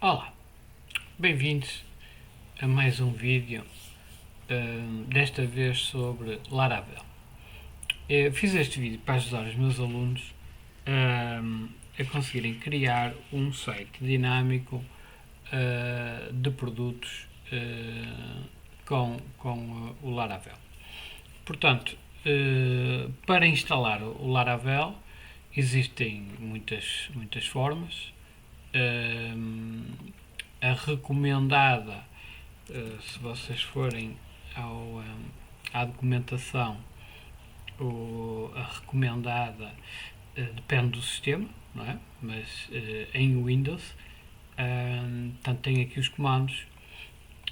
Olá, bem-vindos a mais um vídeo, desta vez sobre Laravel. Eu fiz este vídeo para ajudar os meus alunos a conseguirem criar um site dinâmico de produtos com o Laravel. Portanto, para instalar o Laravel existem muitas formas. A recomendada, se vocês forem à documentação, a recomendada depende do sistema, não é? Mas em Windows, portanto, tem aqui os comandos,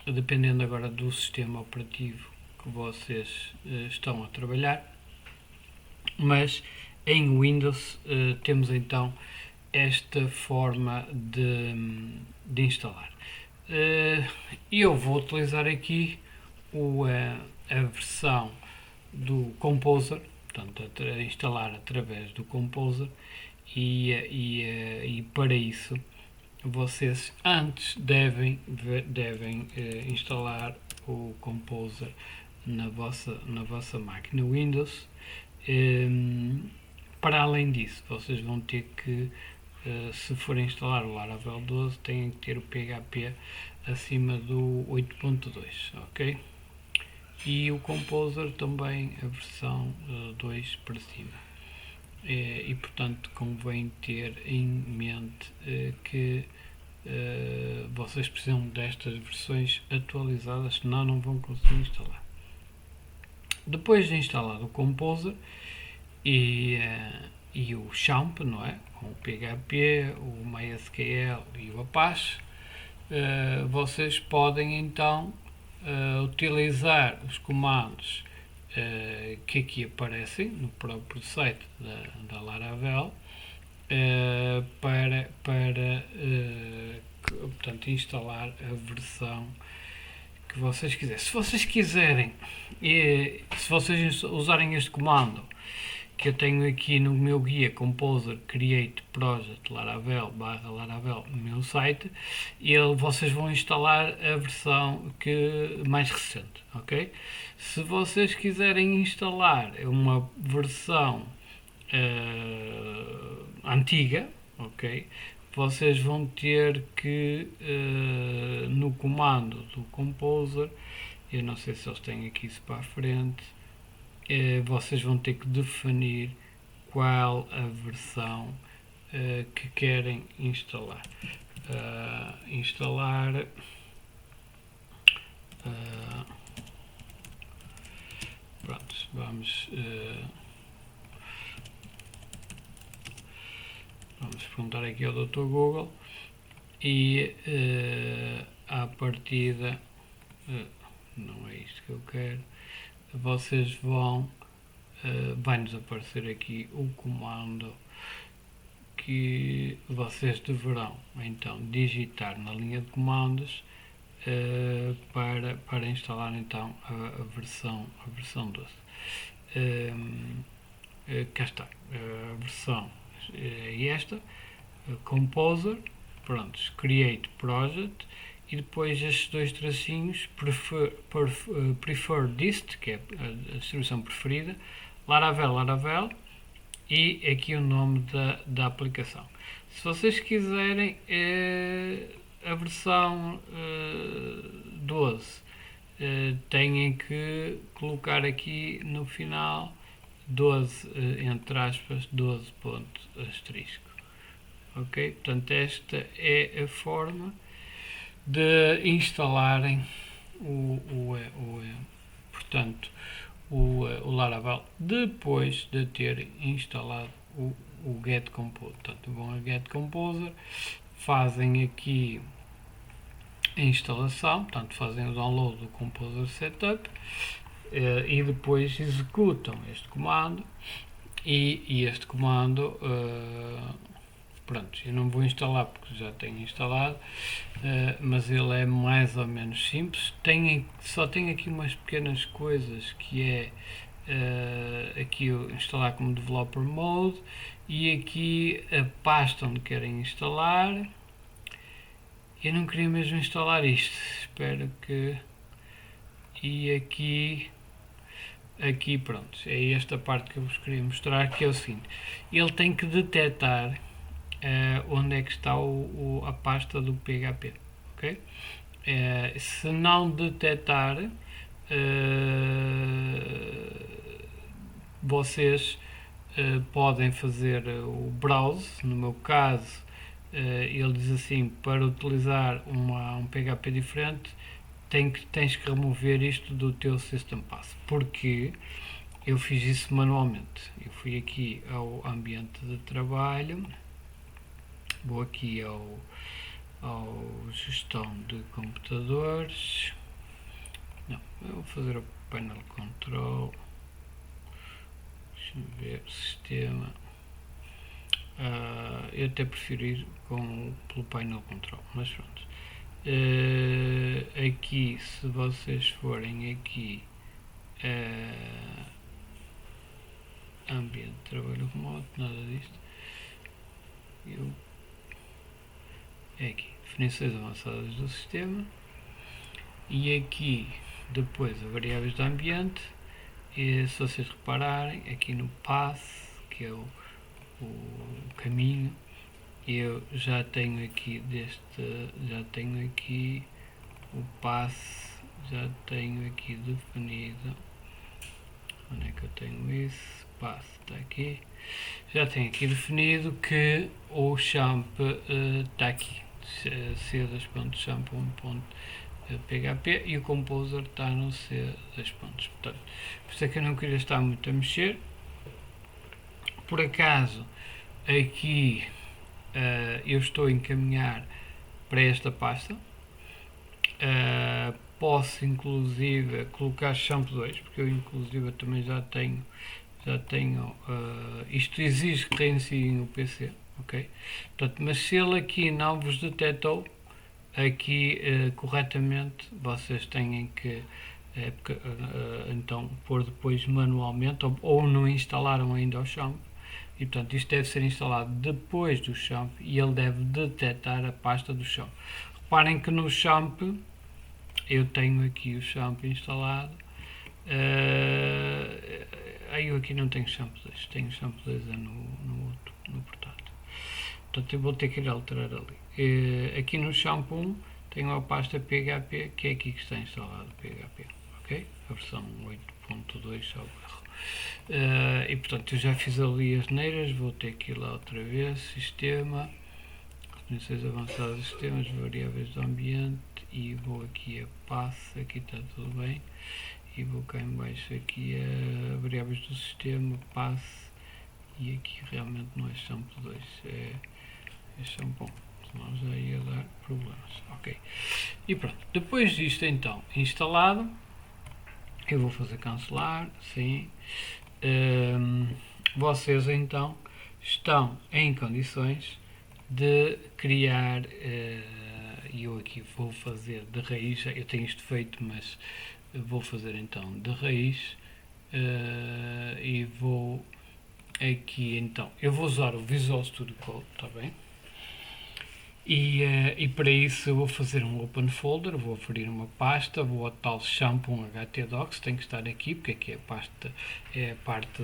dependendo agora do sistema operativo que vocês estão a trabalhar, mas em Windows temos então esta forma de instalar. E eu vou utilizar aqui a versão do Composer, portanto, instalar através do Composer, e para isso vocês antes devem instalar o Composer na vossa máquina Windows. Para além disso, vocês vão ter que, se forem instalar o Laravel 12, têm que ter o PHP acima do 8.2, ok? E o Composer também a versão 2 para cima. E portanto convém ter em mente que vocês precisam destas versões atualizadas, senão não vão conseguir instalar. Depois de instalado o Composer e o XAMPP, não é? Com o PHP, o MySQL e o Apache, vocês podem então utilizar os comandos que aqui aparecem no próprio site da Laravel para portanto, instalar a versão que vocês quiserem. Se vocês quiserem, se vocês usarem este comando que eu tenho aqui no meu guia Composer Create Project Laravel /Laravel no meu site, vocês vão instalar a versão mais recente, ok? Se vocês quiserem instalar uma versão antiga, ok? Vocês vão ter que no comando do Composer, eu não sei se eles têm aqui isso para a frente, vocês vão ter que definir qual a versão que querem instalar. Pronto, vamos perguntar aqui ao Dr. Google e à partida não é isto que eu quero. Vocês vai-nos aparecer aqui o comando que vocês deverão então digitar na linha de comandos para instalar então a versão 12. Cá está, a versão é esta, Composer, pronto, Create Project, e depois estes dois tracinhos, Prefer Dist, que é a distribuição preferida, Laravel, e aqui o nome da aplicação. Se vocês quiserem a versão 12, têm que colocar aqui no final 12, entre aspas, 12 ponto asterisco. Ok? Portanto, esta é a forma de instalarem portanto, o Laravel depois de terem instalado o Get Composer. Portanto, vão a Get Composer, fazem aqui a instalação, portanto, fazem o download do Composer Setup e depois executam este comando e este comando pronto, eu não vou instalar porque já tenho instalado, mas ele é mais ou menos simples. Só tem aqui umas pequenas coisas que é aqui instalar como developer mode e aqui a pasta onde querem instalar Eu não queria mesmo instalar isto. Espero que... E aqui pronto, é esta parte que eu vos queria mostrar, que é o seguinte. Ele tem que detectar onde é que está a pasta do PHP, ok? Se não detectar, vocês podem fazer o browse. No meu caso, ele diz assim: para utilizar um PHP diferente, tens que remover isto do teu System Pass. Porque eu fiz isso manualmente. Eu fui aqui ao ambiente de trabalho, vou aqui ao gestão de computadores. Não, eu vou fazer o painel control. Deixa-me ver, sistema. Eu até prefiro ir pelo painel control, mas pronto. Aqui, se vocês forem aqui, ambiente de trabalho remoto, nada disto. É aqui, definições avançadas do sistema. E aqui, depois, as variáveis do ambiente. E se vocês repararem, aqui no path, que é o caminho, eu já tenho aqui já tenho aqui o path, já tenho aqui definido. Onde é que eu tenho isso? Path está aqui. Já tenho aqui definido que o champ está aqui, c2.champ1.php, e o composer está no c2. Portanto, por isso é que eu não queria estar muito a mexer. Por acaso, aqui eu estou a encaminhar para esta pasta. Posso inclusive colocar champ2, porque eu inclusive também já tenho isto exige que reiniciem o PC, ok? Portanto, mas se ele aqui não vos detectou aqui corretamente, vocês têm que então pôr depois manualmente, ou não instalaram ainda o champ, e portanto isto deve ser instalado depois do champ, e ele deve detectar a pasta do champ. Reparem que no champ eu tenho aqui o champ instalado. Eu aqui não tenho champ 2, tenho champ 2 no portátil. Portanto eu vou ter que ir alterar ali. Aqui no champ 1 tenho a pasta PHP, que é aqui que está instalado o PHP, ok? A versão 8.2 salvo erro. E portanto eu já fiz ali as neiras, vou ter que ir lá outra vez, sistema, definições avançadas de sistemas, variáveis do ambiente, e vou aqui a path, aqui está tudo bem. E vou cá em baixo aqui a variáveis do sistema, path, e aqui realmente não é champ 2, é champ 1, senão já ia dar problemas, ok. E pronto, depois disto então instalado, eu vou fazer cancelar, sim. Vocês então estão em condições de criar, e eu aqui vou fazer de raiz, eu tenho isto feito, mas vou fazer então de raiz, e vou aqui então, eu vou usar o Visual Studio Code, está bem? E para isso eu vou fazer um open folder, vou abrir uma pasta, vou ao tal champ1htdocs, tem que estar aqui, porque aqui é a parte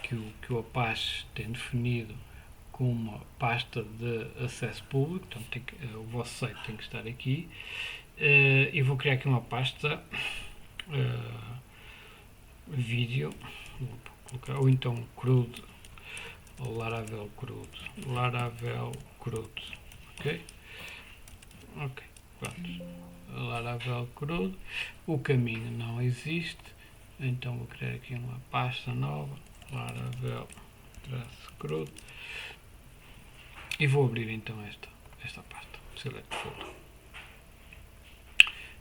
que o Apache tem definido como uma pasta de acesso público, portanto o vosso site tem que estar aqui. E vou criar aqui uma pasta vídeo, vou colocar, ou então crude, ou Laravel crude, ok? Ok, pronto. Laravel crude, o caminho não existe, então vou criar aqui uma pasta nova, Laravel crude, e vou abrir então esta pasta, select folder.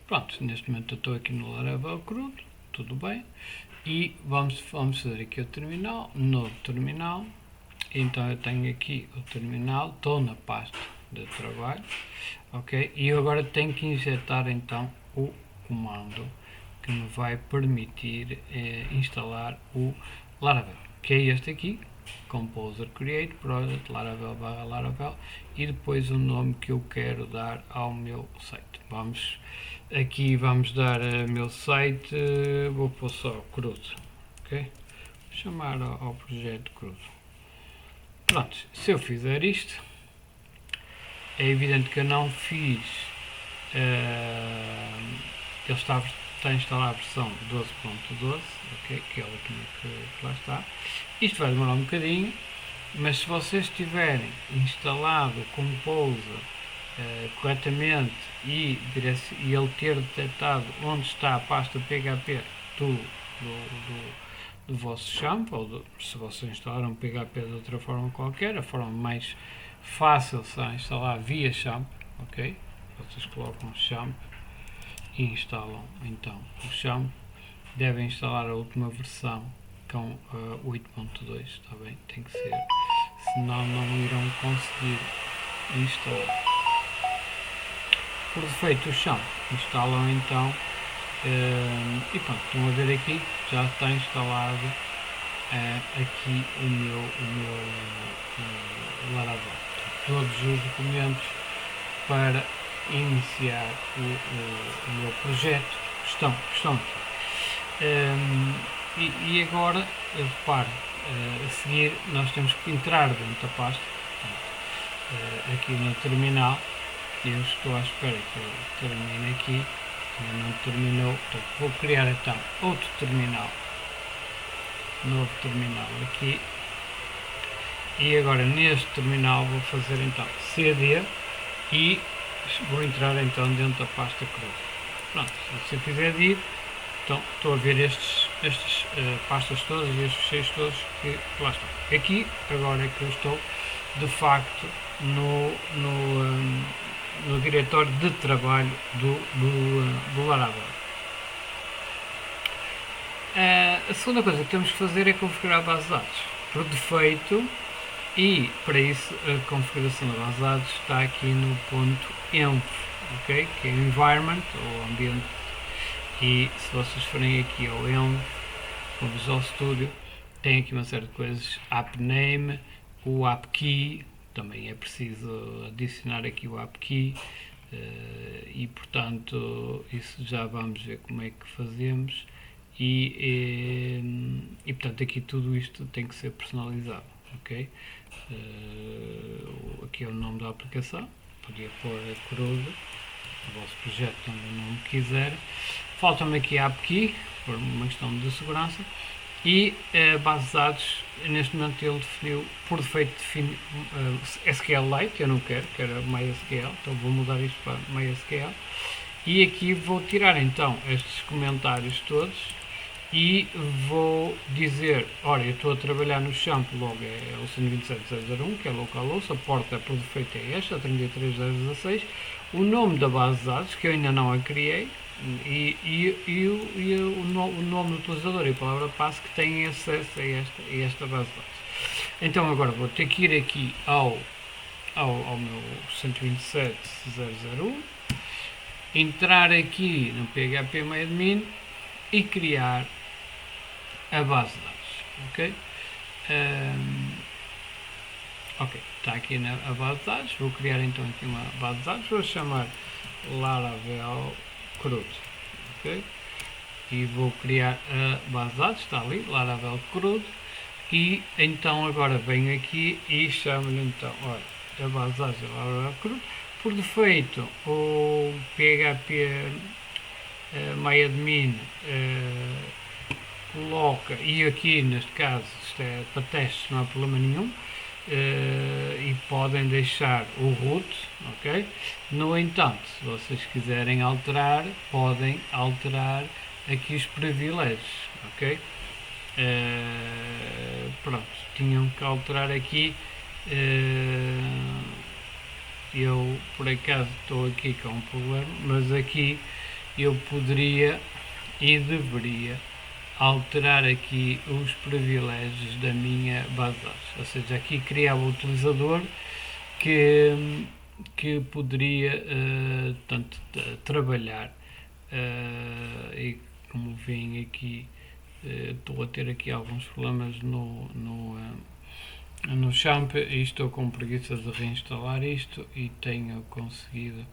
Pronto, neste momento eu estou aqui no Laravel crude, tudo bem, e vamos fazer aqui o terminal, novo terminal. Então eu tenho aqui o terminal, estou na pasta de trabalho, ok? E eu agora tenho que injetar então o comando que me vai permitir instalar o Laravel, que é este aqui, Composer Create Project Laravel barra Laravel e depois o nome que eu quero dar ao meu site. Aqui vamos dar meu site, vou pôr só crudo, ok? Vou chamar ao projeto crudo. Pronto, se eu fizer isto, é evidente que eu não fiz, ele está a instalar a versão 12.12, ok? Que é a última que lá está. Isto vai demorar um bocadinho, mas se vocês tiverem instalado o Composer corretamente e ele ter detectado onde está a pasta PHP do vosso champ, ou se vocês instalaram PHP de outra forma qualquer, a forma mais fácil será instalar via champ, ok? Vocês colocam champ e instalam então o champ. Devem instalar a última versão com 8.2, está bem? Tem que ser, senão não irão conseguir instalar. Por defeito o champ instalam então e pronto, estão a ver aqui, já está instalado aqui o meu Laravel. Todos os documentos para iniciar o meu projeto estão aqui. E agora, repare, a seguir nós temos que entrar dentro da pasta, aqui no terminal. Eu estou à espera que ele termine aqui, ainda não terminou, portanto, vou criar então outro terminal, novo terminal aqui, e agora neste terminal vou fazer então cd e vou entrar então dentro da pasta crudo. Pronto, se eu fizer dir, então estou a ver estas pastas todas e estes fecheiros todos que lá estão. Aqui agora é que eu estou de facto no diretório de trabalho do Laravel. A segunda coisa que temos que fazer é configurar a base de dados por defeito, e para isso a configuração da base de dados está aqui no ponto env, ok? Que é environment ou ambiente, e se vocês forem aqui ao env, ao Visual Studio, tem aqui uma série de coisas, app name, o app key, também é preciso adicionar aqui o app key, e portanto isso já vamos ver como é que fazemos, e portanto aqui tudo isto tem que ser personalizado, ok? Aqui é o nome da aplicação, podia pôr crudo, o vosso projeto tem o nome que quiser. Falta-me aqui a app key, por uma questão de segurança, e a base de dados, neste momento ele definiu, por defeito define SQLite, eu não quero MySQL, então vou mudar isto para MySQL, e aqui vou tirar então estes comentários todos e vou dizer, ora, eu estou a trabalhar no champ, logo é o 127.001, que é localhost, a porta por defeito é esta, 33.016, o nome da base de dados, que eu ainda não a criei, e o nome do utilizador e a palavra passe que têm acesso a esta base de dados. Então agora vou ter que ir aqui ao meu 127.001, entrar aqui no phpMyAdmin e criar a base de dados, ok? Ok, está aqui a base de dados, vou criar então aqui uma base de dados, vou chamar Laravel crudo, ok? E vou criar a base de dados, está ali, Laravel crudo, e então agora venho aqui e chamo-lhe então, olha, a base de dados é Laravel crudo, por defeito o PHP MyAdmin coloca, e aqui neste caso isto é para testes, não há problema nenhum, e podem deixar o root, ok? No entanto, se vocês quiserem alterar, podem alterar aqui os privilégios, ok? Pronto, tinham que alterar aqui, eu por acaso estou aqui com um problema, mas aqui eu poderia e deveria alterar aqui os privilégios da minha base de dados, ou seja, aqui criava o utilizador que poderia tanto trabalhar, e como veem aqui estou a ter aqui alguns problemas no Champ e estou com preguiça de reinstalar isto e tenho conseguido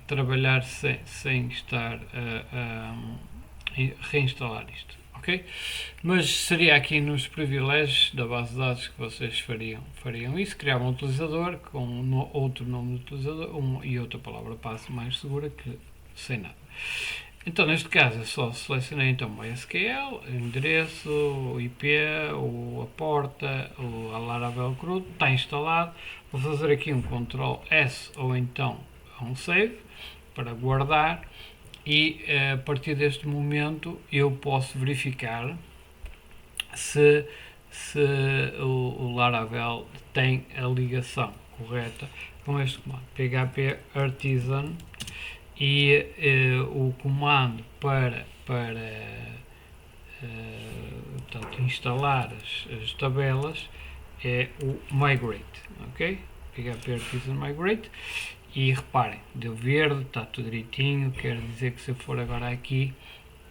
trabalhar sem estar a reinstalar isto, ok? Mas seria aqui nos privilégios da base de dados que vocês fariam isso, criavam um utilizador com outro nome de utilizador e outra palavra passe mais segura que sem nada. Então, neste caso, eu só selecionei então o MySQL, o endereço, o IP, a porta, a Laravel CRUD, está instalado. Vou fazer aqui um Ctrl S ou então um Save para guardar e a partir deste momento eu posso verificar se o Laravel tem a ligação correta com este comando php artisan e o comando para portanto, instalar as tabelas é o migrate, ok? php artisan migrate. E reparem, deu verde, está tudo direitinho, quer dizer que se eu for agora aqui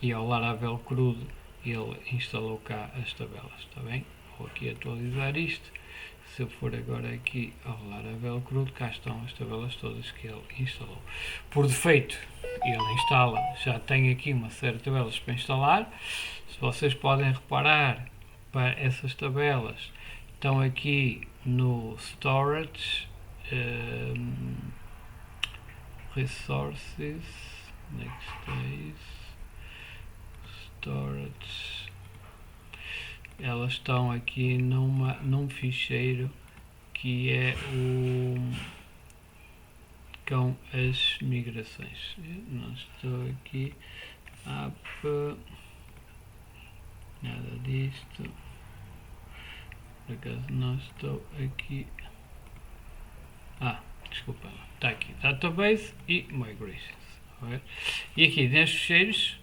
e ao Laravel CRUD, ele instalou cá as tabelas, está bem? Vou aqui atualizar isto. Se eu for agora aqui ao Laravel CRUD, cá estão as tabelas todas que ele instalou. Por defeito, ele instala, já tem aqui uma série de tabelas para instalar. Se vocês podem reparar, para essas tabelas estão aqui no Storage, Resources, next days, Storage, elas estão aqui num ficheiro que é com as migrações. Eu não estou aqui, nada disto, por acaso não estou aqui, desculpa, está aqui Database e Migrations, e aqui nestes ficheiros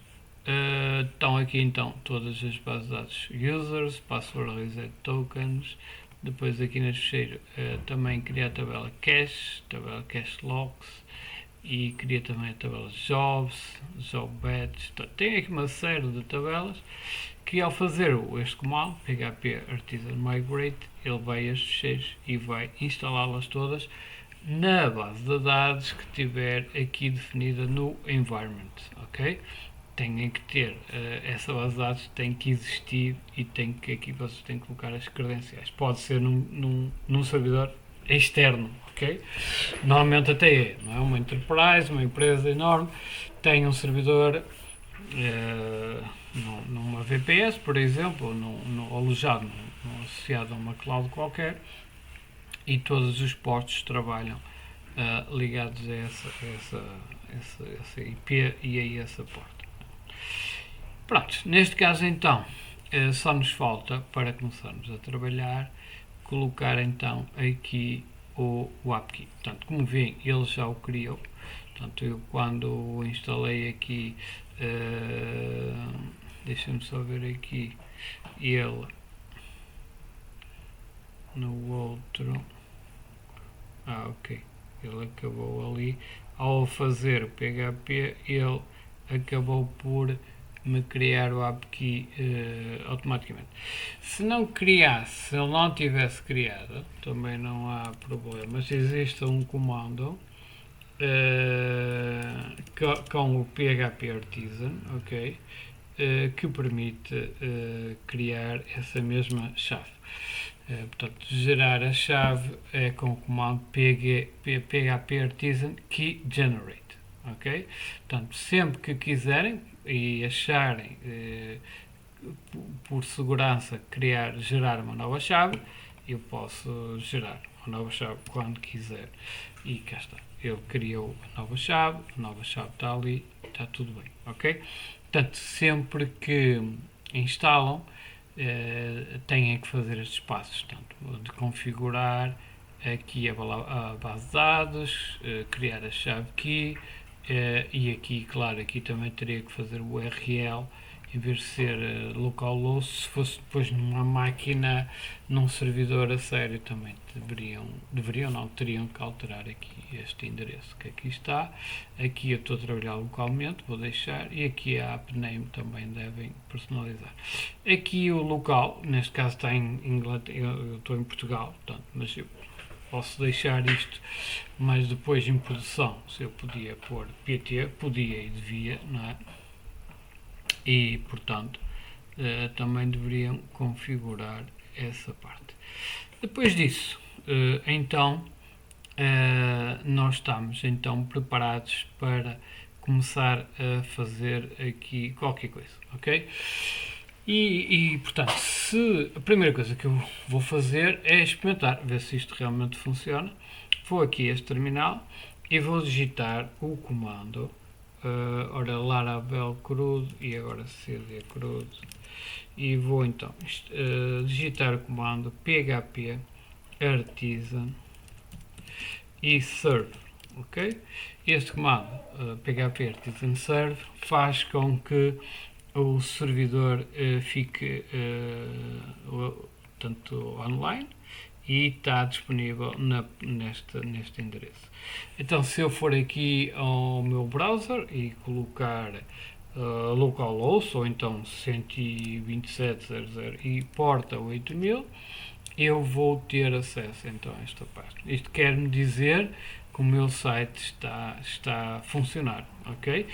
estão aqui então todas as bases de dados, Users, Password Reset Tokens. Depois aqui neste ficheiro também queria a tabela Cache Logs e queria também a tabela Jobs, Job Batch. Tem aqui uma série de tabelas que ao fazer este comando, php artisan migrate, ele vai a estes ficheiros e vai instalá-las todas na base de dados que tiver aqui definida no environment, ok? Têm que ter essa base de dados, tem que existir e tem que aqui vocês têm que colocar as credenciais. Pode ser num servidor externo, ok? Normalmente até é, não é? Uma enterprise, uma empresa enorme, tem um servidor numa VPS, por exemplo, alojado, associado a uma cloud qualquer, e todos os portos trabalham ligados a essa IP e a essa porta. Pronto, neste caso então só nos falta, para começarmos a trabalhar, colocar então aqui o AppKey. Portanto, como veem, ele já o criou. Portanto, eu quando o instalei aqui, deixa-me só ver aqui, ele no outro, ok, ele acabou ali, ao fazer o PHP, ele acabou por me criar o AppKey automaticamente. Se não criasse, se ele não tivesse criado, também não há problemas, existe um comando com o PHP Artisan, ok, que permite criar essa mesma chave. Portanto, gerar a chave é com o comando PHP Artisan Key Generate, ok? Portanto, sempre que quiserem e acharem por segurança gerar uma nova chave, eu posso gerar uma nova chave quando quiser. E cá está, ele criou a nova chave está ali, está tudo bem, ok? Portanto, sempre que instalam, têm que fazer estes passos, portanto, de configurar aqui a base de dados, criar a chave key, e aqui, claro, aqui também teria que fazer o URL em vez de ser localhost, se fosse depois numa máquina, num servidor a sério, também teriam que alterar aqui este endereço que aqui está. Aqui eu estou a trabalhar localmente, vou deixar, e aqui a app name também devem personalizar. Aqui o local, neste caso está em Inglaterra, eu estou em Portugal, portanto, mas eu posso deixar isto, mas depois em produção, se eu podia pôr PT, podia e devia, não é? E, portanto, também deveriam configurar essa parte. Depois disso, então, nós estamos então preparados para começar a fazer aqui qualquer coisa, ok? Portanto, a primeira coisa que eu vou fazer é experimentar, ver se isto realmente funciona. Vou aqui a este terminal e vou digitar o comando ora Laravel crudo e agora cd crudo, e vou então digitar o comando php artisan e serve, ok? Este comando php artisan serve faz com que o servidor fique tanto online e está disponível neste endereço. Então, se eu for aqui ao meu browser e colocar localhost ou então 127.0.0 e porta 8000, eu vou ter acesso então a esta página. Isto quer-me dizer que o meu site está a funcionar, ok?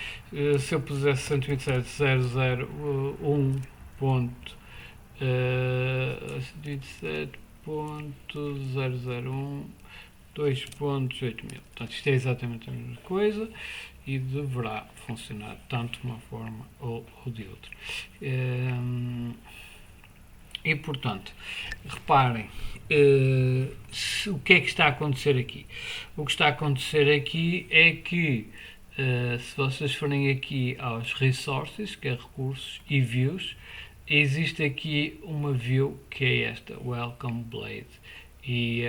Se eu pusesse 127.001.2.8.000. Portanto, isto é exatamente a mesma coisa e deverá funcionar tanto de uma forma ou de outra. E, portanto, reparem, o que é que está a acontecer aqui? O que está a acontecer aqui é que, se vocês forem aqui aos resources, que é recursos, e views, existe aqui uma view que é esta, Welcome Blade. E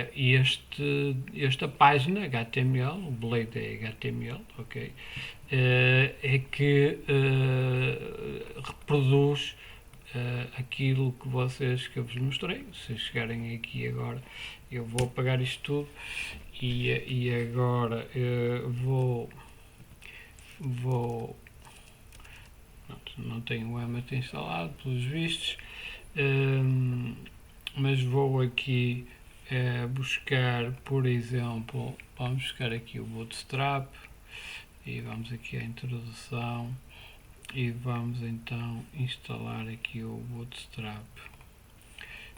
esta página HTML, o Blade é HTML, ok? É que reproduz aquilo que eu vos mostrei. Se chegarem aqui agora, eu vou apagar isto tudo e agora vou não tenho o Emmet instalado pelos vistos, mas vou aqui buscar, por exemplo, vamos buscar aqui o Bootstrap e vamos aqui à introdução e vamos então instalar aqui o Bootstrap.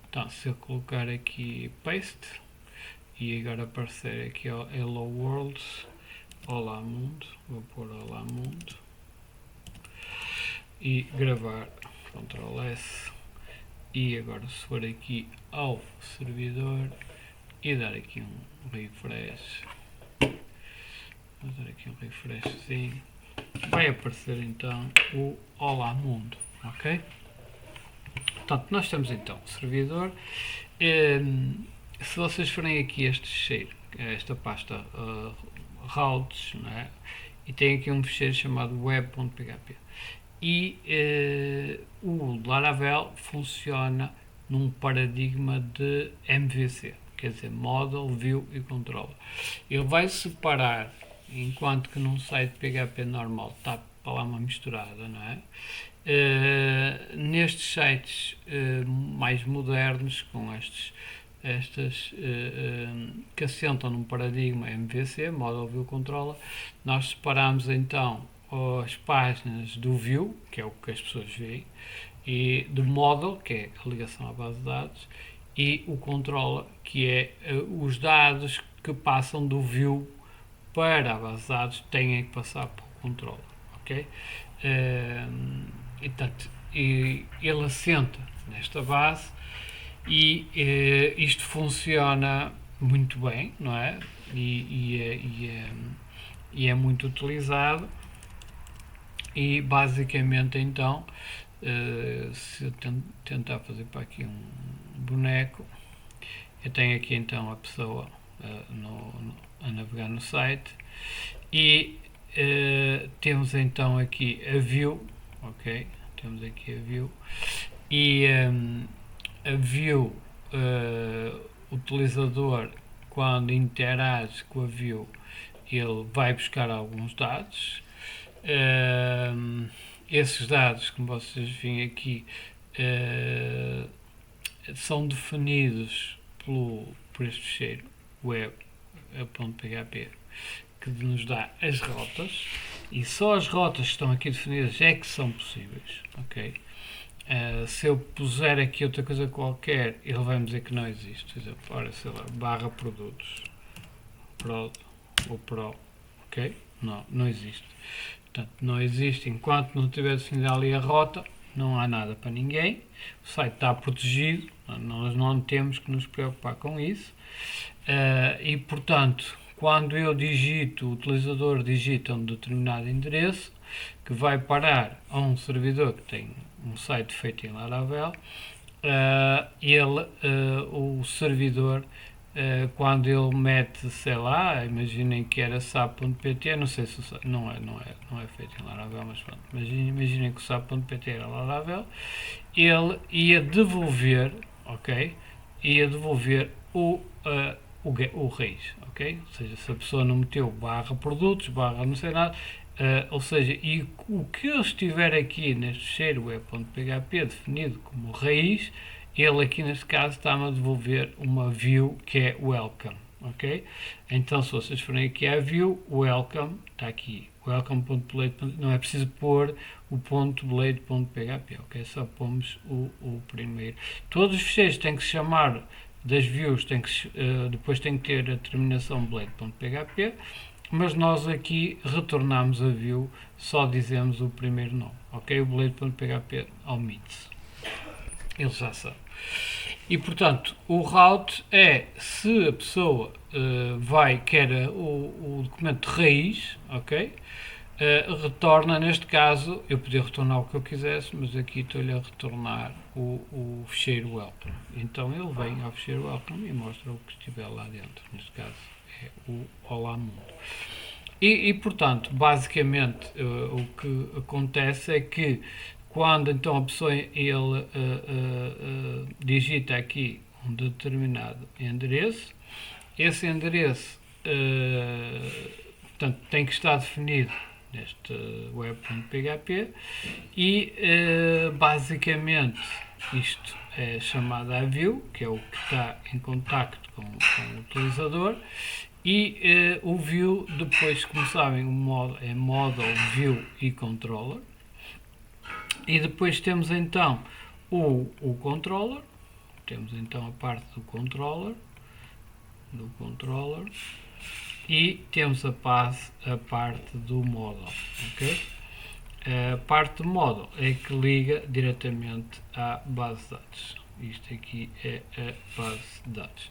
Então, se eu colocar aqui paste e agora aparecer aqui o Hello World, Olá Mundo, vou pôr Olá Mundo e gravar, Ctrl S, e agora se for aqui ao servidor e dar aqui um refresh, vou dar aqui um refreshzinho, vai aparecer então o Olá Mundo, ok? Portanto, nós temos então o servidor. Se vocês forem aqui a este fecheiro, esta pasta routes, é? E tem aqui um fecheiro chamado web.php, e o Laravel funciona num paradigma de MVC, quer dizer, Model, View e Controller. Ele vai separar, enquanto que num site PHP normal está para lá uma misturada, não é? Nestes sites mais modernos, com estas que assentam num paradigma MVC, Model, View, Controller, nós separamos então as páginas do View, que é o que as pessoas veem, e do Model, que é a ligação à base de dados, e o Controller, que é os dados que passam do View para a base de dados têm que passar para o Controller, ok? E ele assenta nesta base e isto funciona muito bem, não é? E é muito utilizado. E basicamente então, se eu tentar fazer para aqui um boneco, eu tenho aqui então a pessoa a navegar no site e temos então aqui a view, ok? temos aqui a view, e a view, o utilizador, quando interage com a view, ele vai buscar alguns dados. Esses dados, como vocês veem aqui, são definidos por este ficheiro web.php, que nos dá as rotas, e só as rotas que estão aqui definidas é que são possíveis, ok? Se eu puser aqui outra coisa qualquer, ele vai-me dizer que não existe. Por exemplo, ora, sei lá, barra produtos, prod ou pro, ok? Não existe. Portanto, não existe enquanto não tiver definida ali a rota, não há nada para ninguém. O site está protegido, nós não temos que nos preocupar com isso. E portanto, quando eu digito, o utilizador digita um determinado endereço, que vai parar a um servidor que tem um site feito em Laravel, o servidor, quando ele mete, sei lá, imaginem que era sap.pt, não sei se não é feito em Laravel, mas pronto, imaginem que o sap.pt era Laravel, ele ia devolver, ok? Ia devolver o raiz, ok? Ou seja, se a pessoa não meteu barra produtos, barra não sei nada, ou seja, e o que eu estiver aqui neste ficheiro web.php definido como raiz, ele aqui neste caso está-me a devolver uma view que é welcome, ok? Então se vocês forem aqui à view, welcome, está aqui, welcome.blade, não é preciso pôr o ponto blade.php, ok? Só pomos o primeiro. Todos os ficheiros têm que se chamar das views, depois tem que ter a terminação blade.php, mas nós aqui retornamos a view, só dizemos o primeiro nome, ok? O blade.php omite-se, ele já sabe. E portanto, o route é se a pessoa quer o documento de raiz, ok? Retorna, neste caso, eu podia retornar o que eu quisesse, mas aqui estou-lhe a retornar o ficheiro welcome. Então ele vem ao ficheiro welcome e mostra o que estiver lá dentro, neste caso é o Olá Mundo. E portanto, basicamente, o que acontece é que quando então a pessoa digita aqui um determinado endereço, esse endereço portanto, tem que estar definido neste web.php e basicamente isto é chamado a view, que é o que está em contacto com o utilizador, e o view, depois, como sabem, o modo é model, view e controller. E depois temos então o controller, temos então a parte do controller, e temos a parte do model, ok? A parte do model é que liga diretamente à base de dados. Isto aqui é a base de dados.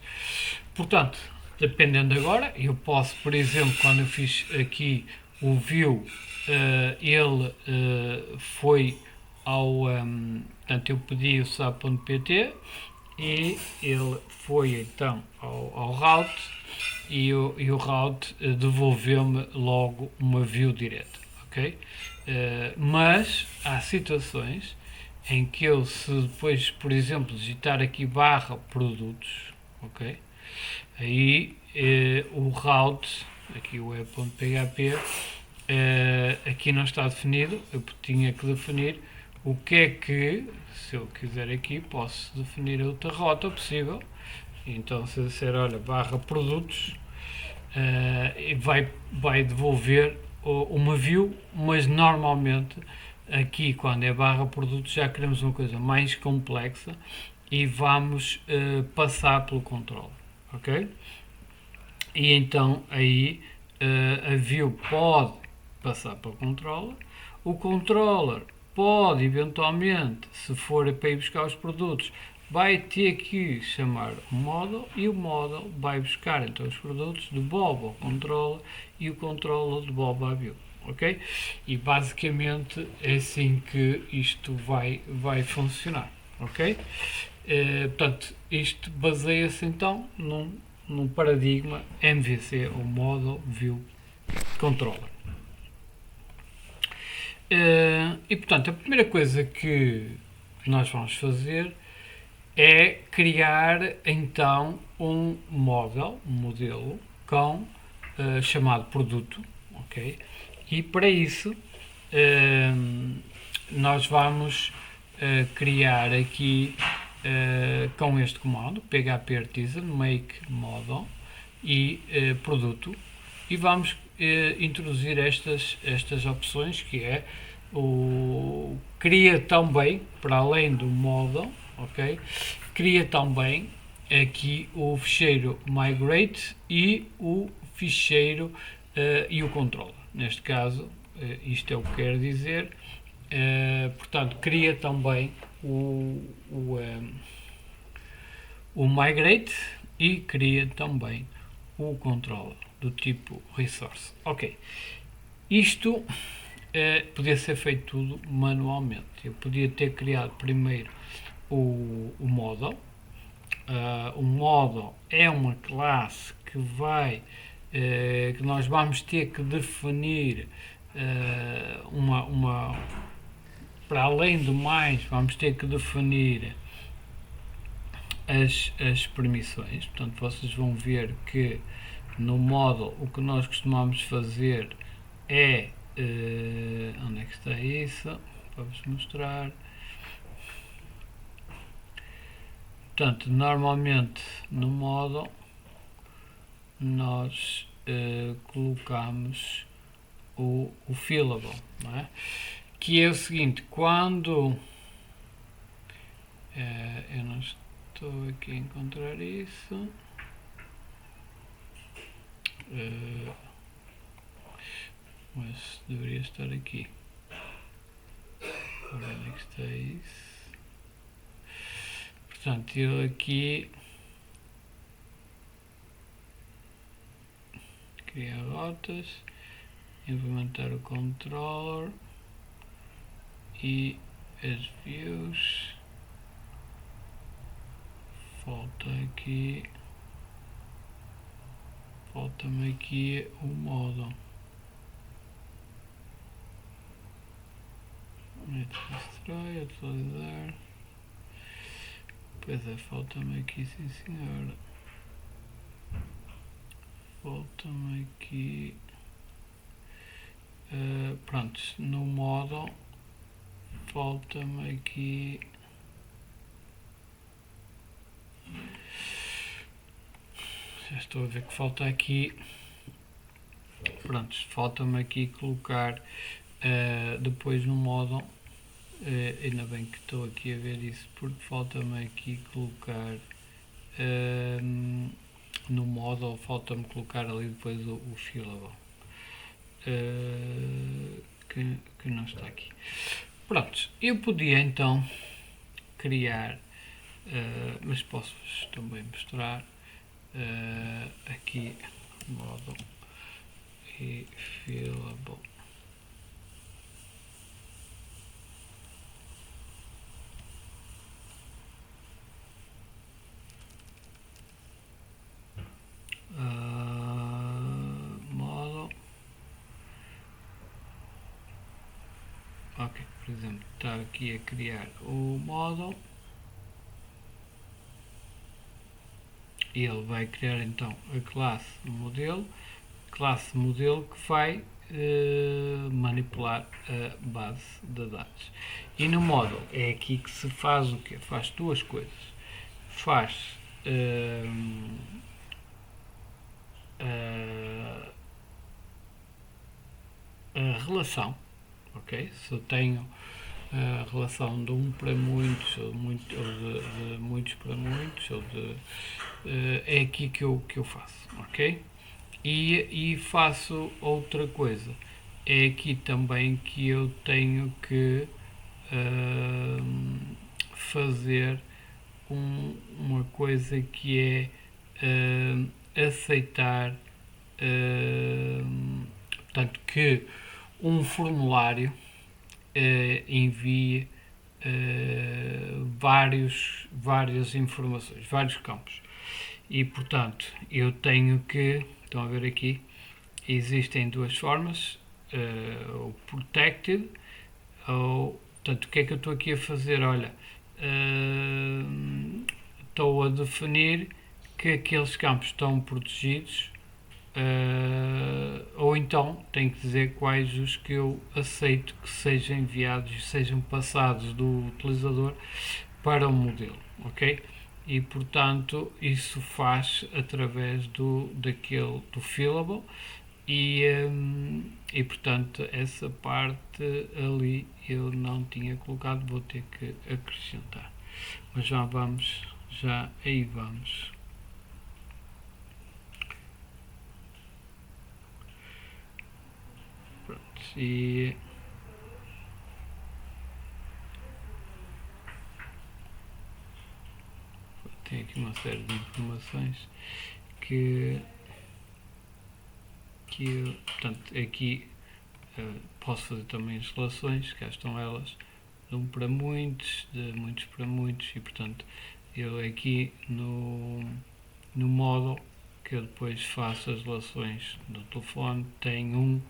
Portanto, dependendo agora, eu posso, por exemplo, quando eu fiz aqui o view, ele foi portanto, eu pedi o sap.pt e ele foi então ao route e o route devolveu-me logo uma view direta, ok? Mas há situações em que eu, se depois, por exemplo, digitar aqui barra produtos, ok? Aí o route, aqui o web.php, aqui não está definido, eu tinha que definir o que é que, se eu quiser aqui, posso definir a outra rota possível. Então, se eu disser, olha, barra produtos, vai devolver uma view, mas normalmente aqui, quando é barra produtos, já queremos uma coisa mais complexa e vamos passar pelo controle, ok? E então aí a view pode passar para o controller pode eventualmente, se for para ir buscar os produtos, vai ter que chamar o model e o model vai buscar então os produtos, devolve ao controller e o controller devolve à view, ok? E basicamente é assim que isto vai funcionar, ok? Portanto, isto baseia-se então num paradigma MVC, ou Model View Controller. E portanto, a primeira coisa que nós vamos fazer é criar então um modelo com chamado produto, ok? E para isso nós vamos criar aqui com este comando php artisan make model e produto, e vamos introduzir estas opções, que é o cria também, para além do model, ok? Cria também aqui o ficheiro migrate e o ficheiro e o controller. Neste caso, isto é o que quer dizer. Portanto, cria também o migrate e cria também o controller do tipo resource. Ok, isto podia ser feito tudo manualmente. Eu podia ter criado primeiro o model. O model é uma classe que vai que nós vamos ter que definir para além do mais, vamos ter que definir as permissões. Portanto, vocês vão ver que no model o que nós costumamos fazer é onde é que está isso? Vamos mostrar. Portanto, normalmente no model nós colocamos o fillable, não é? Que é o seguinte: quando eu não estou aqui a encontrar isso, mas deveria estar aqui. Onde é que está isso? Portanto, eu aqui criar rotas, implementar o controller e as views. Falta-me aqui o model. Destrói, atualizar. Pois é, falta-me aqui, sim senhora. Falta-me aqui. Pronto, no model falta-me aqui. Já estou a ver que falta aqui. Pronto, falta-me aqui colocar depois no model. Ainda bem que estou aqui a ver isso, porque falta-me aqui colocar no model, falta-me colocar ali depois o fillable, que não está aqui. Pronto, eu podia então criar, mas posso-vos também mostrar aqui model e fillable. Model. Ok, por exemplo, está aqui a criar o model e ele vai criar então a classe modelo que vai manipular a base de dados. E no model é aqui que se faz o quê? Faz duas coisas. Faz a relação, ok? Se eu tenho a relação de 1 para muitos, ou de muitos para muitos, é aqui que eu faço, ok? E faço outra coisa, é aqui também que eu tenho que fazer uma coisa que é aceitar, portanto, que um formulário envie várias informações, vários campos. E portanto eu tenho que, estão a ver aqui, existem duas formas, o protected, portanto, o que é que eu estou aqui a fazer? Olha, estou a definir que aqueles campos estão protegidos, ou então tenho que dizer quais os que eu aceito que sejam enviados e sejam passados do utilizador para o modelo, ok? E portanto isso faz através do fillable e portanto essa parte ali eu não tinha colocado, vou ter que acrescentar, mas já aí vamos. Pronto, e tem aqui uma série de informações que eu, portanto, aqui posso fazer também as relações, cá estão elas, de 1 para muitos, de muitos para muitos, e portanto eu aqui no modo que eu depois faço as relações do telefone tem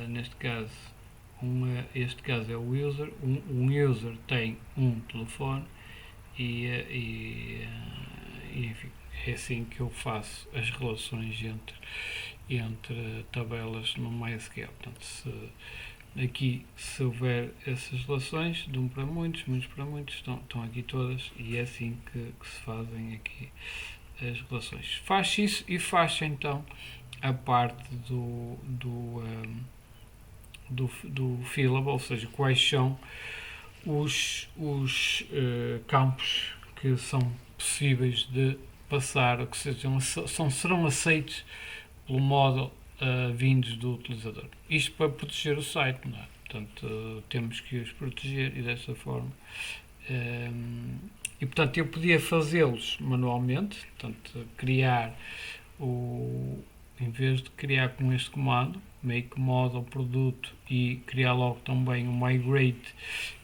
neste caso este caso é o user, um user tem um telefone e enfim, é assim que eu faço as relações entre tabelas no MySQL. Portanto, se houver essas relações de 1 para muitos, muitos para muitos, estão aqui todas e é assim que se fazem aqui as relações. Faz isso e faz então a parte do fillable, ou seja, quais são os campos que são possíveis de passar, que serão aceitos pelo módulo vindos do utilizador. Isto para proteger o site, não é? Portanto, temos que os proteger e desta forma. E portanto eu podia fazê-los manualmente, portanto criar em vez de criar com este comando, make model produto e criar logo também o migrate,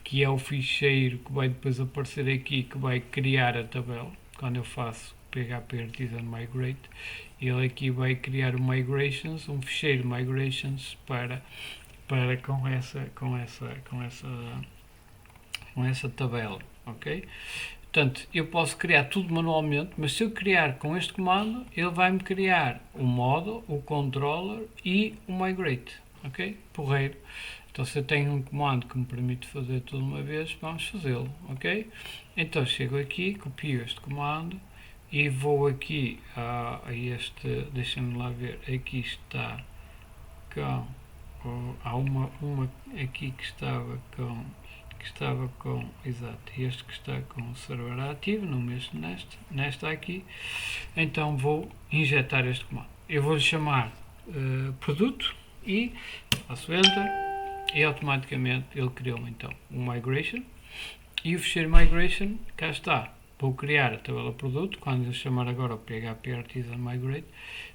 que é o ficheiro que vai depois aparecer aqui, que vai criar a tabela. Quando eu faço PHP Artisan Migrate, ele aqui vai criar o migrations, um ficheiro migrations para com essa tabela, ok? Portanto, eu posso criar tudo manualmente, mas se eu criar com este comando, ele vai-me criar o model, o controller e o migrate, ok? Porreiro. Então, se eu tenho um comando que me permite fazer tudo uma vez, vamos fazê-lo, ok? Então, chego aqui, copio este comando e vou aqui a este, deixa-me lá ver, aqui está com, há uma aqui que estava com, exato, este que está com o server ativo, no mesmo nesta aqui, então vou injetar este comando. Eu vou-lhe chamar produto e faço enter e automaticamente ele criou-me então o migration e o ficheiro migration, cá está. Vou criar a tabela produto quando eu chamar agora o PHP Artisan Migrate,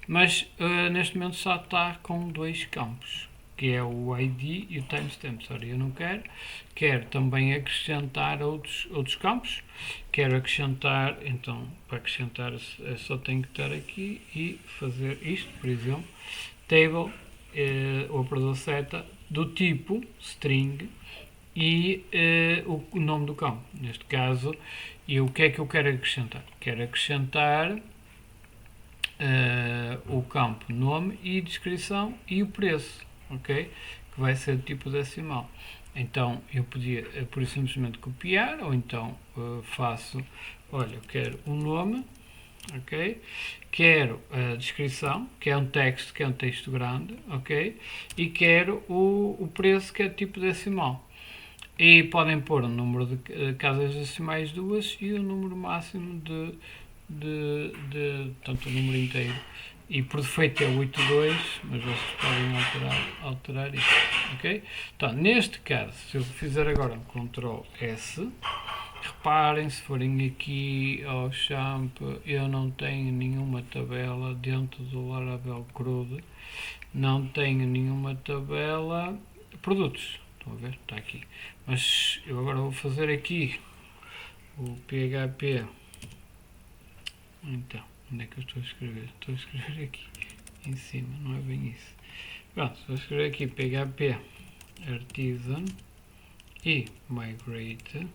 mas neste momento só está com 2 campos, que é o ID e o timestamp. Ora, eu não quero também acrescentar outros campos, quero acrescentar, então para acrescentar só tenho que estar aqui e fazer isto, por exemplo, table, o operador seta do tipo string e o nome do campo. Neste caso, o que é que eu quero acrescentar? Quero acrescentar o campo nome e descrição e o preço, ok? Que vai ser de tipo decimal. Então eu podia por simplesmente copiar, ou então faço, olha, eu quero o nome, ok? Quero a descrição, que é um texto grande, ok? E quero o preço, que é tipo decimal. E podem pôr o número de casas decimais 2 e o número máximo portanto, o número inteiro. E por defeito é 82, mas vocês podem alterar isso, ok? Então, neste caso, se eu fizer agora um Ctrl S, reparem, se forem aqui ao champ, eu não tenho nenhuma tabela dentro do Laravel CRUD, não tenho nenhuma tabela produtos. Estão a ver? Está aqui. Mas eu agora vou fazer aqui o PHP. Então, onde é que eu estou a escrever? Estou a escrever aqui em cima, não é bem isso. Pronto, vou escrever aqui PHP Artisan e migrate,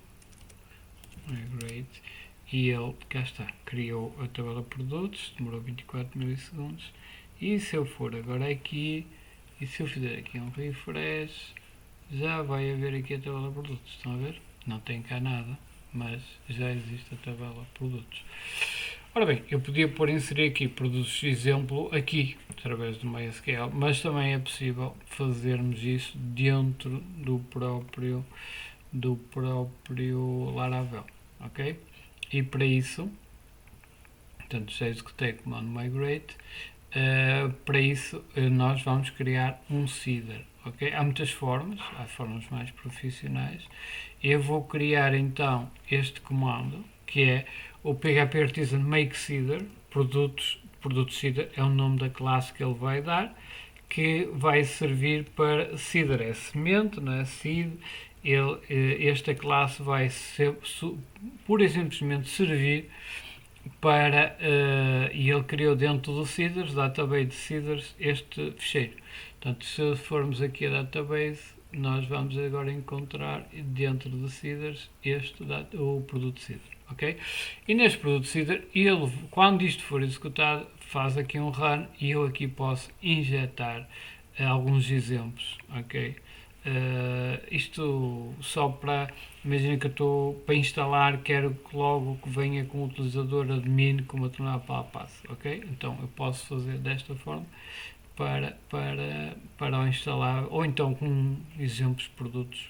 e ele, cá está, criou a tabela de produtos, demorou 24 milissegundos. E se eu for agora aqui, e se eu fizer aqui um refresh, já vai haver aqui a tabela de produtos. Estão a ver? Não tem cá nada, mas já existe a tabela de produtos. Ora bem, eu podia inserir aqui produtos de exemplo aqui, através do MySQL, mas também é possível fazermos isso dentro do próprio Laravel, ok? E para isso, portanto, já executei o comando migrate. Para isso, nós vamos criar um seeder, ok? Há muitas formas, há formas mais profissionais. Eu vou criar então este comando, que é o PHP Artisan Make Seeder. Produto seeder é o nome da classe que ele vai dar, que vai servir para seeder, é semente, não é? Seed. Esta classe vai pura e simplesmente servir para, e ele criou dentro do Seeders, database Seeders, este fecheiro. Portanto, se formos aqui a database, nós vamos agora encontrar dentro do Seeders o produto Seeder, ok? E neste produto Seeder, ele, quando isto for executado, faz aqui um run e eu aqui posso injetar alguns exemplos, ok? Isto só para, imagina que eu estou para instalar, quero que logo que venha com o utilizador admin com uma determinada palavra passe, ok? Então eu posso fazer desta forma para o instalar, ou então com exemplos de produtos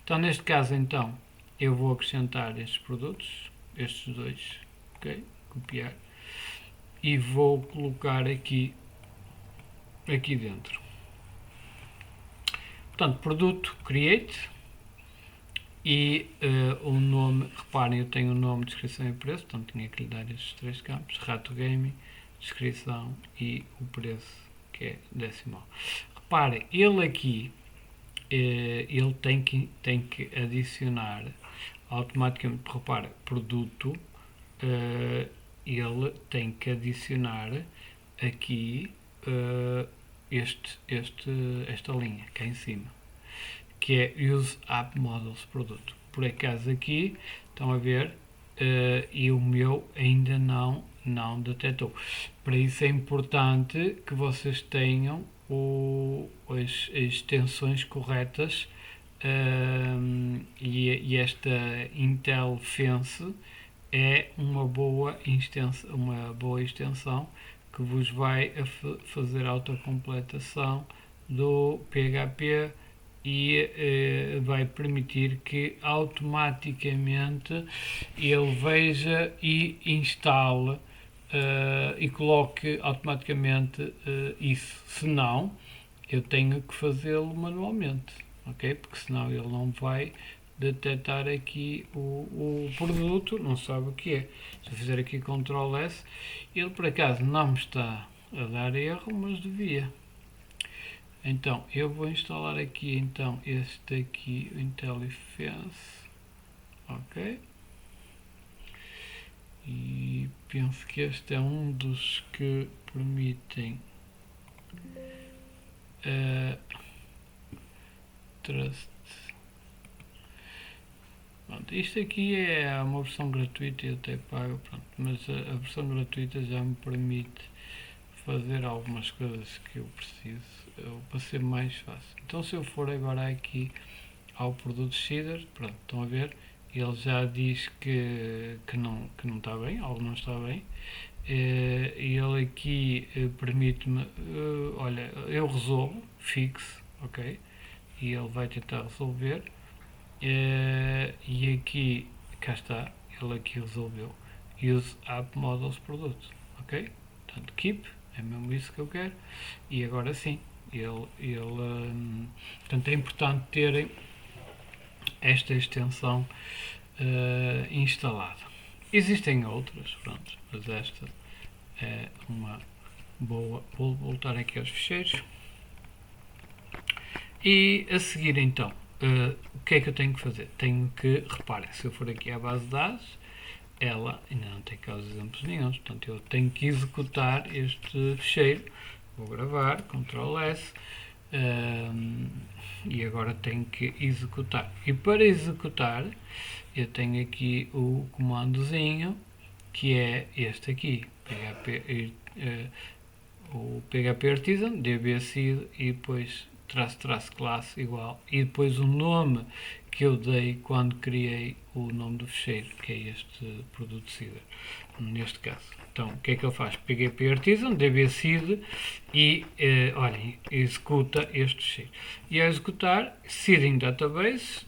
Então neste caso então eu vou acrescentar estes produtos, estes dois, ok? Copiar e vou colocar aqui dentro. Portanto, produto create e o nome, reparem, eu tenho o nome, descrição e preço, portanto tinha que lhe dar estes três campos, Rato Gaming, descrição e o preço, que é decimal. Reparem, ele aqui, ele tem que adicionar automaticamente, repara, produto, ele tem que adicionar aqui esta linha cá em cima, que é Use App Models Produto. Por acaso aqui, estão a ver, e o meu ainda não detectou. Para isso é importante que vocês tenham as extensões corretas, e esta Intel Fence é uma boa extensão que vos vai fazer a autocompletação do PHP e vai permitir que automaticamente ele veja e instale e coloque automaticamente isso. Se não, eu tenho que fazê-lo manualmente, ok? Porque senão ele não vai detectar aqui o produto, não sabe o que é. Se eu fizer aqui Ctrl S, ele por acaso não me está a dar erro, mas devia. Então eu vou instalar aqui então este aqui, o IntelliFence, ok? E penso que este é um dos que permitem Trust. Pronto, isto aqui é uma versão gratuita e até pago, pronto, mas a versão gratuita já me permite fazer algumas coisas que eu preciso para ser mais fácil. Então se eu for agora aqui ao produto Seeder, pronto, estão a ver, ele já diz que não está bem, algo não está bem. Ele aqui permite-me, olha, eu resolvo, fixe, ok? E ele vai tentar resolver. E aqui, cá está, ele aqui resolveu. Use App Models Produto, ok? Portanto, keep, é mesmo isso que eu quero. E agora sim, portanto é importante terem esta extensão instalada. Existem outras, pronto, mas esta é uma boa. Vou voltar aqui aos ficheiros. E a seguir então, o que é que eu tenho que fazer? Tenho que, reparem, se eu for aqui à base de dados, ela ainda não tem cá os exemplos nenhum, portanto eu tenho que executar este ficheiro vou gravar, Ctrl S, e agora tenho que executar. E para executar, eu tenho aqui o comandozinho, que é este aqui, o PHP Artisan, dbseed e depois traço classe igual, e depois o nome que eu dei quando criei o nome do fecheiro, que é este produto seeder, neste caso. Então, o que é que ele faz? PHP Artisan, dbseed e, olhem, executa este fecheiro. E ao executar, seeding database,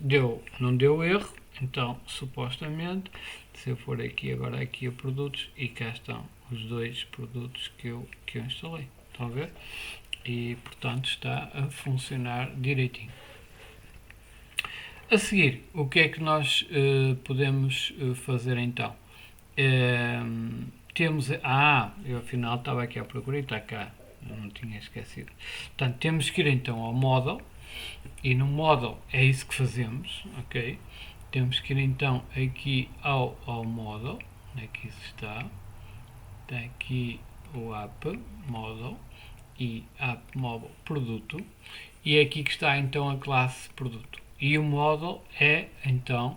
não deu erro, então, supostamente, se eu for aqui agora aqui a produtos, e cá estão os dois produtos que eu instalei. Estão a ver? E, portanto, está a funcionar direitinho. A seguir, o que é que nós podemos fazer então? Temos... eu afinal estava aqui à procura e está cá. Eu não tinha esquecido. Portanto, temos que ir então ao model. E no model é isso que fazemos, ok? Temos que ir então aqui ao model. Aqui está aqui o app model e app model produto, e é aqui que está então a classe produto, e o model é então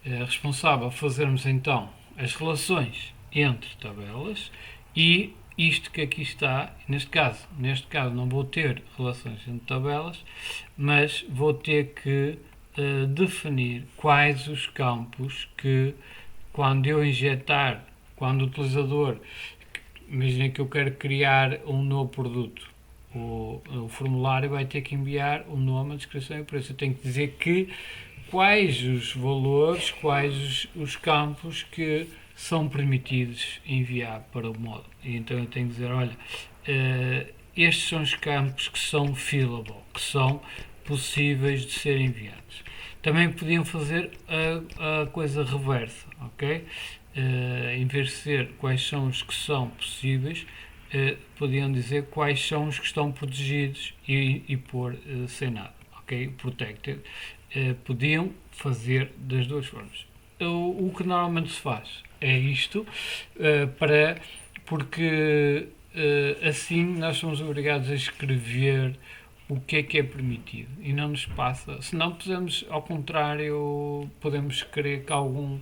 responsável por fazermos então as relações entre tabelas, e isto que aqui está, neste caso não vou ter relações entre tabelas, mas vou ter que definir quais os campos que, quando eu injetar, quando o utilizador, imagina que eu quero criar um novo produto, o formulário vai ter que enviar o nome, a descrição e o preço. Eu tenho que dizer quais os valores, quais os campos que são permitidos enviar para o módulo. E então eu tenho que dizer, olha, estes são os campos que são fillable, que são possíveis de serem enviados. Também podiam fazer a coisa reversa, ok? Em vez de ser quais são os que são possíveis, podiam dizer quais são os que estão protegidos e pôr sem nada, ok? Protected. Podiam fazer das duas formas. O que normalmente se faz é isto, porque assim nós somos obrigados a escrever o que é permitido e não nos passa, se não pusermos ao contrário, podemos querer que algum,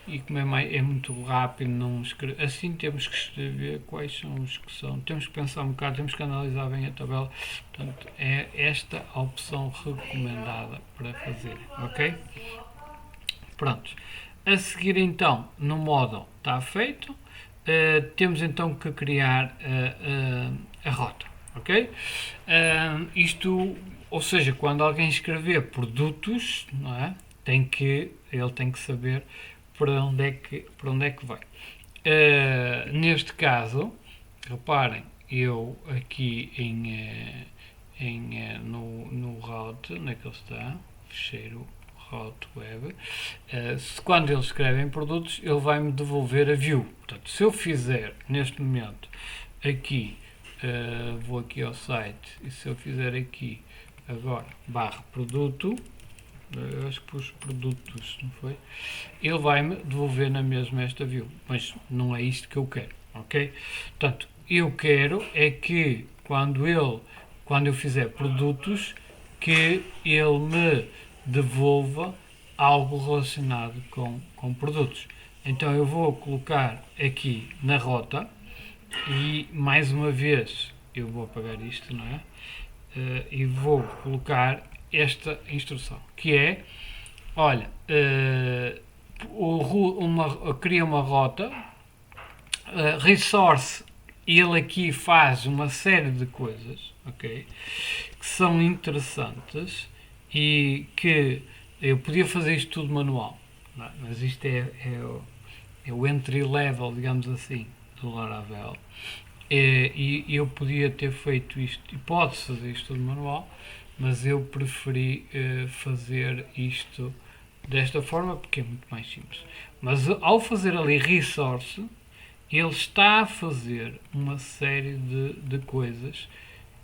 e como é muito rápido, não escrever, assim temos que escrever quais são os que são, temos que pensar um bocado, temos que analisar bem a tabela, portanto é esta a opção recomendada para fazer, ok? Pronto, a seguir então no model está feito, temos então que criar a rota, ok? Isto, ou seja, quando alguém escrever produtos, não é? Ele tem que saber para onde é que vai. Neste caso, reparem, eu aqui no route, onde é que ele está? Fecheiro route web. Quando eles escrevem produtos, ele vai-me devolver a view. Portanto, se eu fizer neste momento aqui, vou aqui ao site, e se eu fizer aqui agora /produto, eu acho que pus produtos, não foi? Ele vai-me devolver na mesma esta view, mas não é isto que eu quero, ok? Portanto, eu quero é que quando eu fizer produtos, que ele me devolva algo relacionado com produtos. Então eu vou colocar aqui na rota, e mais uma vez eu vou apagar isto, não é? E vou colocar esta instrução, que é, olha, cria uma rota, resource, ele aqui faz uma série de coisas, ok, que são interessantes e que eu podia fazer isto tudo manual, não é? Mas isto é o entry level, digamos assim, do Laravel. E eu podia ter feito isto, e pode-se fazer isto tudo manual, mas eu preferi fazer isto desta forma porque é muito mais simples. Mas ao fazer ali resource, ele está a fazer uma série de coisas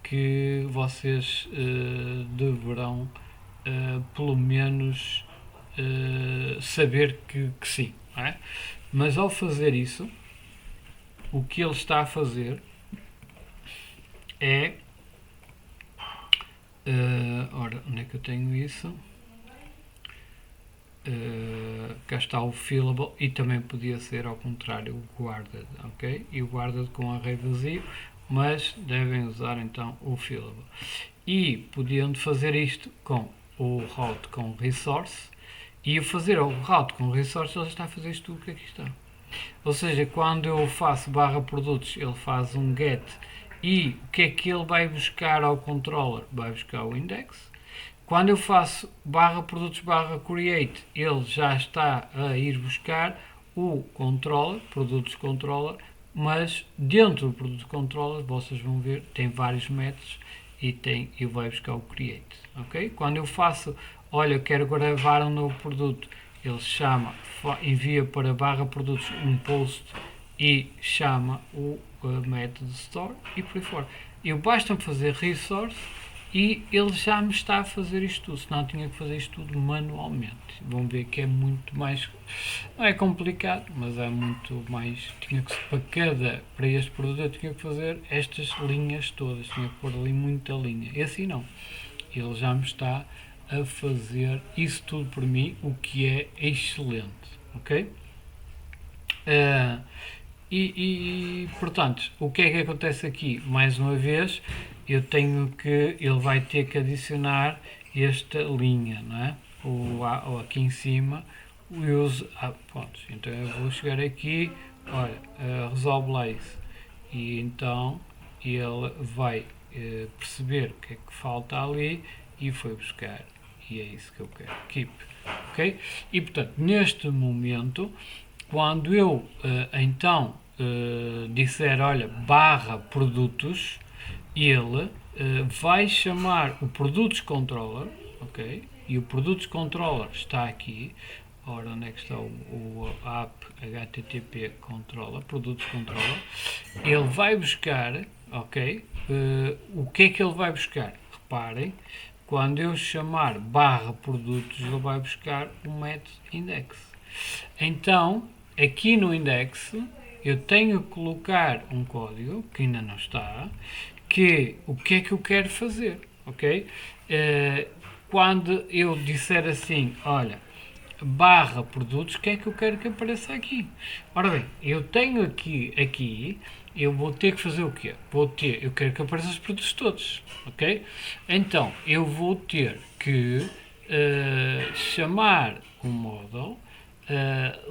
que vocês deverão pelo menos saber que sim, não é? Mas ao fazer isso, o que ele está a fazer é, ora, onde é que eu tenho isso? Cá está o fillable e também podia ser ao contrário o guarded, ok? E o guarded com array vazio, mas devem usar então o fillable. E podiam fazer isto com o route com resource, e o fazer o route com resource ele está a fazer isto tudo que aqui está. Ou seja, quando eu faço barra produtos, ele faz um get e o que é que ele vai buscar ao controller? Vai buscar o index. Quando eu faço barra produtos barra create, ele já está a ir buscar o controller, produtos controller, mas dentro do produto controller, vocês vão ver, tem vários métodos e vai buscar o create, ok? Quando eu faço, olha, eu quero gravar um novo produto, ele chama, envia para barra produtos um post e chama o método store e por aí fora. Eu basta-me fazer resource e ele já me está a fazer isto tudo, senão tinha que fazer isto tudo manualmente. Vão ver que é muito mais, não é complicado, mas é muito mais, para este produto eu tinha que fazer estas linhas todas, tinha que pôr ali muita linha. Esse não, ele já me está a fazer isso tudo por mim, o que é excelente, ok? Portanto, o que é que acontece aqui? Mais uma vez, eu tenho que, ele vai ter que adicionar esta linha, não é? O aqui em cima, o use, pronto, então eu vou chegar aqui, olha, resolve lá isso, e então ele vai perceber o que é que falta ali e foi buscar, e é isso que eu quero, keep, ok? E portanto, neste momento, quando eu então disser, olha, barra produtos, ele vai chamar o produtos controller, ok? E o produtos controller está aqui. Ora, onde é que está o app HTTP controller, produtos controller? Ele vai buscar, ok? O que é que ele vai buscar? Reparem, quando eu chamar barra produtos, ele vai buscar o método index. Então, aqui no index, eu tenho que colocar um código, que ainda não está, que o que é que eu quero fazer, ok? Quando eu disser assim, olha, barra produtos, o que é que eu quero que apareça aqui? Ora bem, eu tenho aqui, eu vou ter que fazer o quê? Eu quero que apareçam os produtos todos, ok? Então, eu vou ter que chamar um model,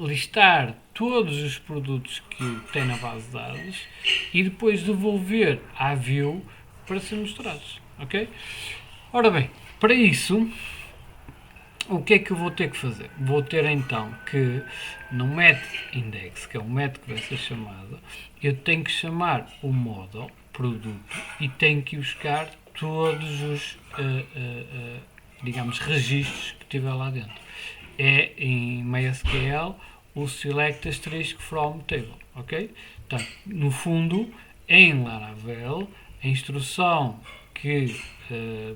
listar todos os produtos que tem na base de dados e depois devolver à view para ser mostrados, ok? Ora bem, para isso, o que é que eu vou ter que fazer? Vou ter então que no método index, que é o método que vai ser chamado, eu tenho que chamar o model produto e tenho que buscar todos os digamos registros que tiver lá dentro. É em MySQL o select asterisk from table, ok? Portanto, no fundo, em Laravel, a instrução que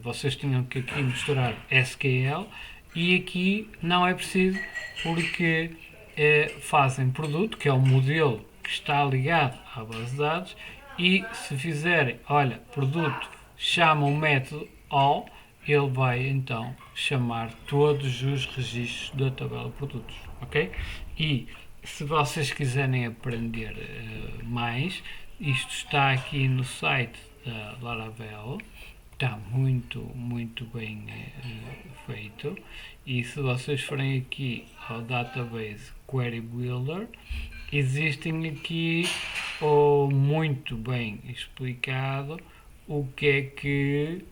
vocês tinham que aqui misturar SQL e aqui não é preciso porque fazem produto, que é o modelo que está ligado à base de dados, e se fizerem, olha, produto, chamam o método all, ele vai então chamar todos os registros da tabela de produtos, ok? E se vocês quiserem aprender mais, isto está aqui no site da Laravel, está muito bem feito, e se vocês forem aqui ao Database Query Builder, existem aqui muito bem explicado o que é que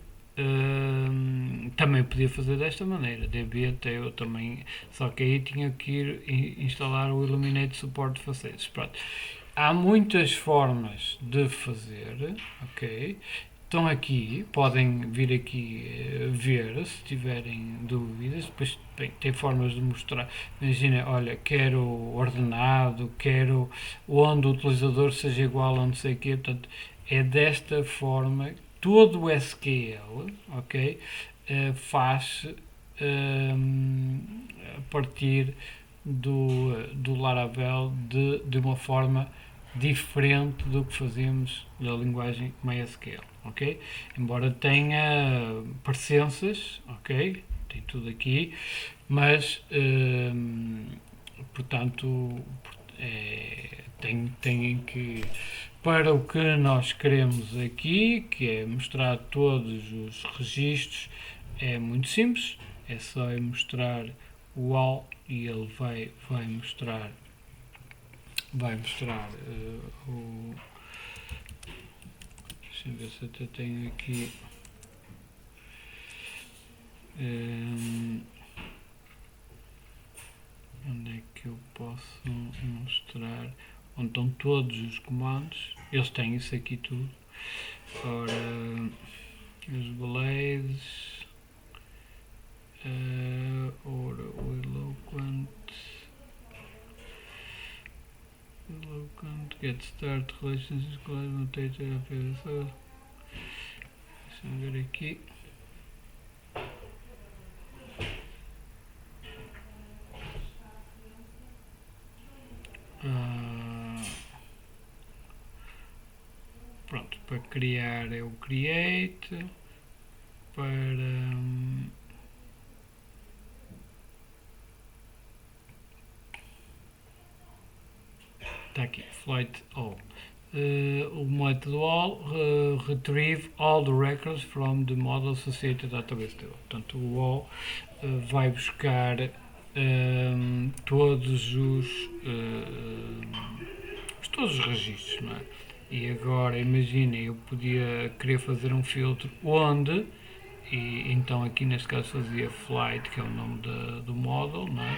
também podia fazer desta maneira, DB eu também, só que aí tinha que ir instalar o Illuminate Support Facilities. Pronto. Há muitas formas de fazer, ok? Estão aqui, podem vir aqui ver se tiverem dúvidas. Depois tem formas de mostrar. Imagina, olha, quero ordenado, quero onde o utilizador seja igual a não sei o quê. Portanto, é desta forma. Todo o SQL, ok, faz a partir do Laravel de uma forma diferente do que fazemos da linguagem MySQL, ok? Embora tenha presenças, ok? Tem tudo aqui, mas portanto tem que, para o que nós queremos aqui, que é mostrar todos os registros, é muito simples, é só mostrar o all e ele vai mostrar o. Deixa eu ver se até tenho aqui. Onde é que eu posso mostrar onde estão todos os comandos? Eles têm isso aqui tudo. Ora, os blades, ora o eloquent, get start, relationships, collage, notator, applicação. Deixa-me ver aqui. Pronto, para criar é o create, para está aqui, flight all. O método all retrieve all the records from the model associated database table. Portanto, o all vai buscar todos os registros, não é? E agora imaginem, eu podia querer fazer um filtro onde, e então aqui neste caso fazia flight, que é o nome do model, não é?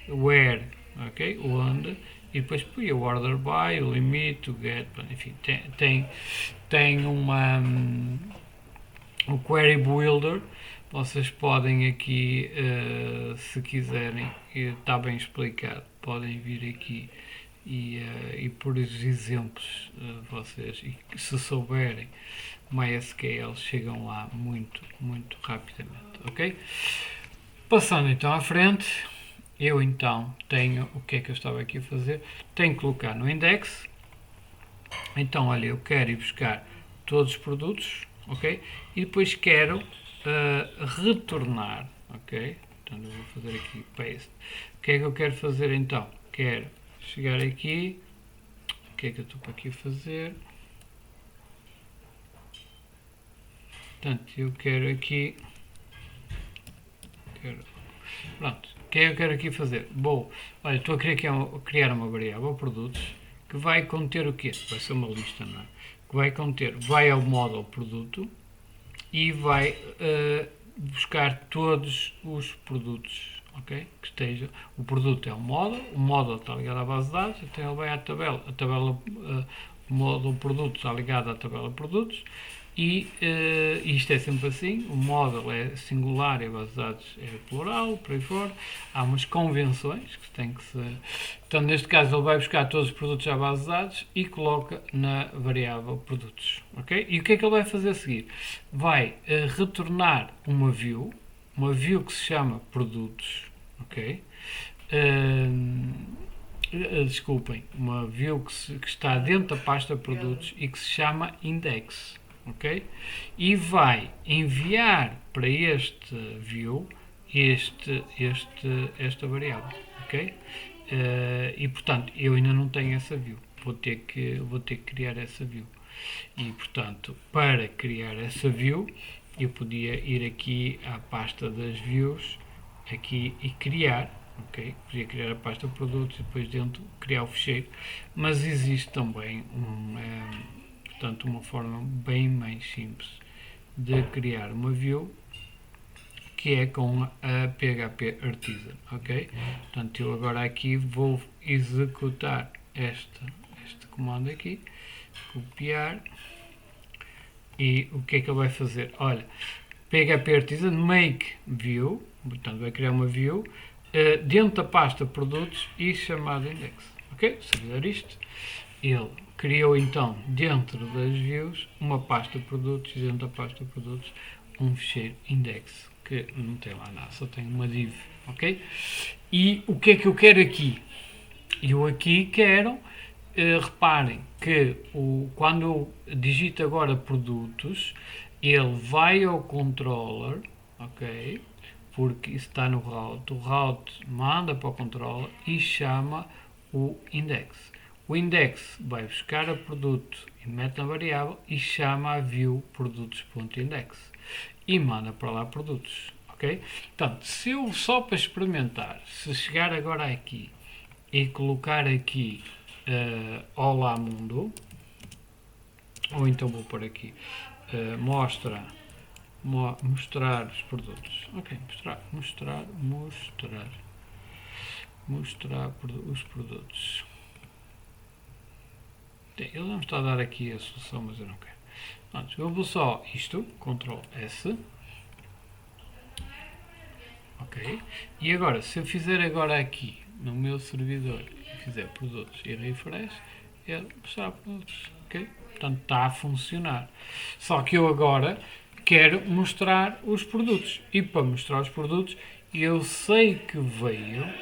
Where, ok? Onde, e depois punha o order by, o limit, o get, enfim, tem o query builder. Vocês podem aqui, se quiserem, está bem explicado, podem vir aqui e por os exemplos vocês, e se souberem MySQL, chegam lá muito rapidamente, ok? Passando então à frente, eu então tenho, o que é que eu estava aqui a fazer? Tenho que colocar no index, então olha, eu quero ir buscar todos os produtos, ok? E depois quero retornar, ok? Então eu vou fazer aqui paste. O que é que eu quero fazer então? Quero chegar aqui, o que é que eu estou para aqui a fazer? Portanto, eu quero aqui, pronto, o que é que eu quero aqui fazer? Bom, olha, estou a criar uma variável, produtos, que vai conter o quê? Vai ser uma lista, não é? Que vai conter, vai ao model produto e vai buscar todos os produtos, ok? Que estejam. O produto é o model está ligado à base de dados, então ele vai à tabela, o módulo produtos está ligado à tabela produtos e isto é sempre assim, o model é singular e a base de dados é plural, por aí fora. Há umas convenções que têm que ser. Então, neste caso, ele vai buscar todos os produtos à base de dados e coloca na variável produtos, ok? E o que é que ele vai fazer a seguir? Vai retornar uma view que se chama produtos, ok? Desculpem, uma view que está dentro da pasta produtos e que se chama index, ok? E vai enviar para este view esta variável, ok? E portanto eu ainda não tenho essa view, vou ter que criar essa view. E portanto, para criar essa view, eu podia ir aqui à pasta das views aqui e criar, ok? Podia criar a pasta produtos e depois dentro criar o ficheiro, mas existe também portanto, uma forma bem mais simples de criar uma view, que é com a PHP Artisan, ok? Portanto, eu agora aqui vou executar este comando aqui, copiar, e o que é que ele vai fazer? Olha, PHP Artisan make view, portanto vai criar uma view dentro da pasta produtos e chamada index, ok? Se fizer isto, ele criou então dentro das views uma pasta produtos e dentro da pasta produtos um ficheiro index que não tem lá nada, só tem uma div, ok? E o que é que eu quero aqui? Eu aqui quero reparem que quando eu digito agora produtos, ele vai ao controller, ok? Porque isso está no route. O route manda para o controller e chama o index. O index vai buscar o produto e mete na variável e chama a view produtos.index e manda para lá produtos, ok? Portanto, se eu só para experimentar, se chegar agora aqui e colocar aqui Olá Mundo, ou então vou por aqui mostrar os produtos, ok, mostrar os produtos. Ele não está a dar aqui a solução, mas eu não quero. Pronto, eu vou só isto, Ctrl S, ok, e agora se eu fizer agora aqui no meu servidor e fizer produtos e refresh, ele mostrar produtos, ok? Portanto está a funcionar, só que eu agora quero mostrar os produtos, e para mostrar os produtos eu sei que veio,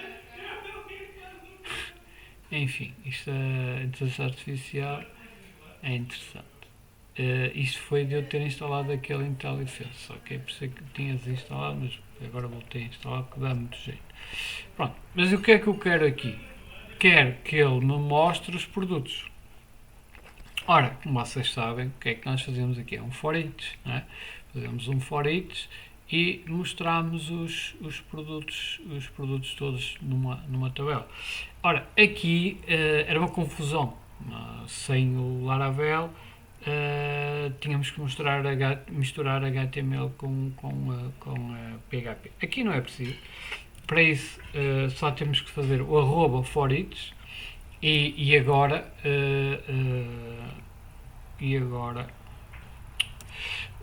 enfim, isto a inteligência artificial é interessante. Isto foi de eu ter instalado aquele IntelliFence, ok? Por isso é que tinha desinstalado, mas agora voltei a instalar porque dá muito jeito. Pronto, mas o que é que eu quero aqui? Quero que ele me mostre os produtos. Ora, como vocês sabem, o que é que nós fazemos aqui? É um for each, não é? Fazemos um for each e mostramos os produtos todos numa tabela. Ora, aqui era uma confusão. Sem o Laravel, tínhamos que misturar HTML com PHP. Aqui não é preciso. Para isso, só temos que fazer o arroba for each e agora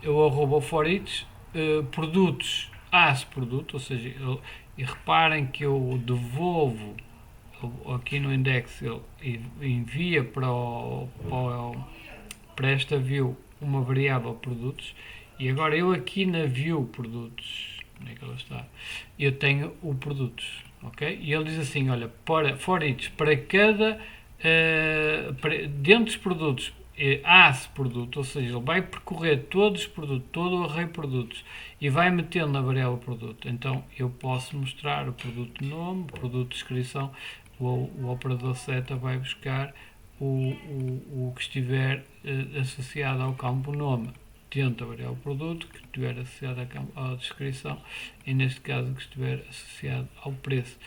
eu arroba for each produtos as produto, ou seja, e reparem que eu devolvo aqui no index, ele envia para esta view uma variável produtos, e agora eu aqui na view produtos, onde é que ela está? Eu tenho o produtos, ok? E ele diz assim, olha, for each, para cada dentro dos produtos as produto, ou seja, ele vai percorrer todos os produtos, todo o array de produtos e vai metendo na variável produto. Então eu posso mostrar o produto nome, o produto descrição, o operador seta vai buscar o que estiver associado ao campo nome dentro da variável produto, que estiver associado à descrição, e neste caso que estiver associado ao preço,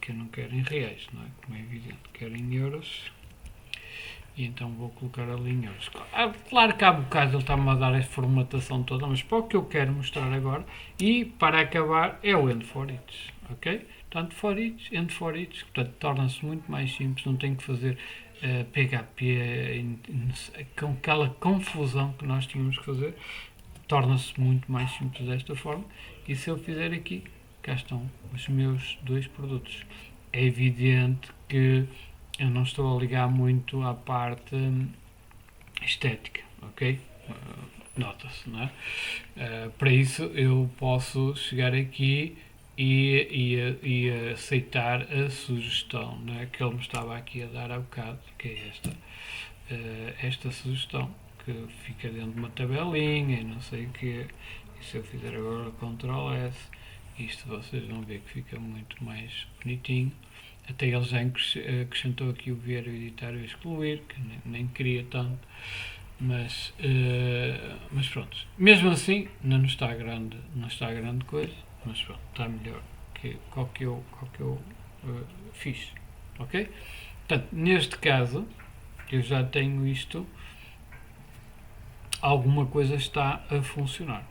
que eu não quero em reais, não é? Como é evidente, quero em euros. E então vou colocar ali em euros. Claro que há bocado ele está-me a dar a formatação toda, mas para o que eu quero mostrar agora, e para acabar, é o end for each, ok? Portanto, for each, end for each, portanto, torna-se muito mais simples, não tem que fazer PHP com aquela confusão que nós tínhamos que fazer, torna-se muito mais simples desta forma. E se eu fizer aqui, cá estão os meus dois produtos. É evidente que eu não estou a ligar muito à parte estética, ok? Nota-se, não é? Para isso eu posso chegar aqui e aceitar a sugestão, não é? Que ele me estava aqui a dar há bocado, que é esta sugestão, que fica dentro de uma tabelinha e não sei o que. E se eu fizer agora Ctrl S, isto vocês vão ver que fica muito mais bonitinho. Até ele já acrescentou aqui o ver, o editar e o excluir, que nem queria tanto, mas pronto. Mesmo assim, não está grande coisa, mas pronto, está melhor que qual que eu fiz, ok? Portanto, neste caso, eu já tenho isto, alguma coisa está a funcionar.